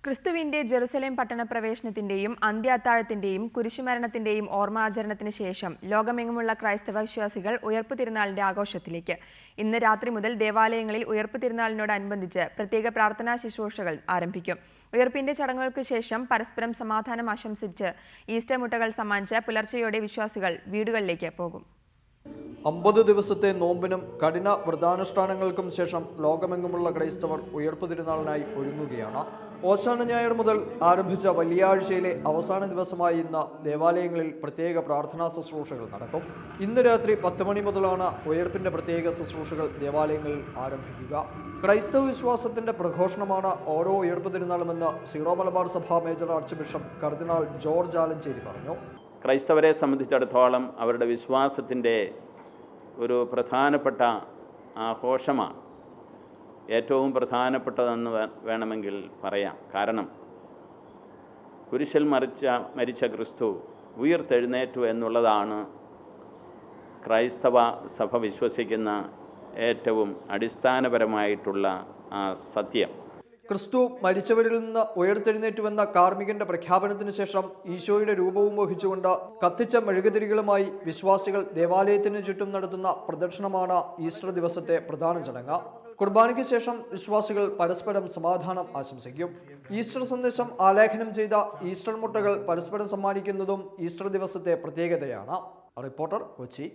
ക്രിസ്തുവിന്റെ ജെറുസലേം പട്ടണപ്രവേശനത്തിന്റെയും അന്ത്യാത്താഴത്തിന്റെയും കുരിശുമരണത്തിന്റെയും ഓർമ്മാചരണത്തിന് ശേഷം ലോകമെങ്ങുമുള്ള ക്രൈസ്തവ വിശ്വാസികൾ ഉയർപ്പ് തിരുനാളിന്റെ ആഘോഷത്തിലേക്ക്. ഇന്ന് രാത്രി മുതൽ ദേവാലയങ്ങളിൽ ഉയർപ്പ് തിരുനാളിനോടനുബന്ധിച്ച് പ്രത്യേക പ്രാർത്ഥനാ ശുശ്രൂഷകൾ ആരംഭിക്കും. ഉയർപ്പിന്റെ ചടങ്ങുകൾക്ക് ശേഷം പരസ്പരം സമാധാനം ആശംസിച്ച് ഈസ്റ്റർ മുട്ടകൾ സമ്മാനിച്ച് പുലർച്ചെയോടെ വിശ്വാസികൾ വീടുകളിലേക്ക് പോകും. 50 ദിവസത്തെ നോമ്പിനും കഠിന വ്രതാനുഷ്ഠാനങ്ങൾക്കും ശേഷം ലോകമെങ്ങുമുള്ള ക്രൈസ്തവർ ഉയർപ്പ് തിരുനാളിനായി ഒരുങ്ങുകയാണ്. ഓശാന ഞായർ മുതൽ ആരംഭിച്ച വെള്ളിയാഴ്ചയിലെ അവസാന ദിവസമായ ഇന്ന് ദേവാലയങ്ങളിൽ പ്രത്യേക പ്രാർത്ഥനാ ശുശ്രൂഷകൾ നടക്കും. ഇന്ന് രാത്രി 10 മണി മുതലാണ് ഉയർപ്പിന്റെ പ്രത്യേക ശുശ്രൂഷകൾ ദേവാലയങ്ങളിൽ ആരംഭിക്കുക. ക്രൈസ്തവ വിശ്വാസത്തിന്റെ പ്രഘോഷണമാണ് ഓരോ ഉയർപ്പ് തിരുനാളുമെന്ന് സീറോ മലബാർ സഭ മേജർ ആർച്ച് ബിഷപ്പ് കർദിനാൾ ജോർജ് ആലഞ്ചേരി പറഞ്ഞു. ക്രൈസ്തവരെ സംബന്ധിച്ചിടത്തോളം അവരുടെ വിശ്വാസത്തിൻ്റെ ഒരു പ്രധാനപ്പെട്ട ആഘോഷമാണ്. ഏറ്റവും പ്രധാനപ്പെട്ടതെന്ന് വേണമെങ്കിൽ പറയാം. കാരണം കുരിശിൽ മരിച്ച ക്രിസ്തു ഉയിർത്തെഴുന്നേറ്റു എന്നുള്ളതാണ് ക്രൈസ്തവ സഭ വിശ്വസിക്കുന്ന ഏറ്റവും അടിസ്ഥാനപരമായിട്ടുള്ള സത്യം. ക്രിസ്തു മരിച്ചവരിൽ നിന്ന് ഉയർത്തെഴുന്നേറ്റുവെന്ന കാർമികന്റെ പ്രഖ്യാപനത്തിന് ശേഷം ഈശോയുടെ രൂപവും വഹിച്ചുകൊണ്ട് കത്തിച്ച മെഴുകുതിരികളുമായി വിശ്വാസികൾ ദേവാലയത്തിന് ചുറ്റും നടത്തുന്ന പ്രദക്ഷിണമാണ് ഈസ്റ്റർ ദിവസത്തെ പ്രധാന ചടങ്ങ്. കുർബാനയ്ക്ക് ശേഷം വിശ്വാസികൾ പരസ്പരം സമാധാനം ആശംസിക്കും. ഈസ്റ്റർ സന്ദേശം ആലേഖനം ചെയ്ത ഈസ്റ്റർ മുട്ടകൾ പരസ്പരം സമ്മാനിക്കുന്നതും ഈസ്റ്റർ ദിവസത്തെ പ്രത്യേകതയാണ്. റിപ്പോർട്ടർ, കൊച്ചി.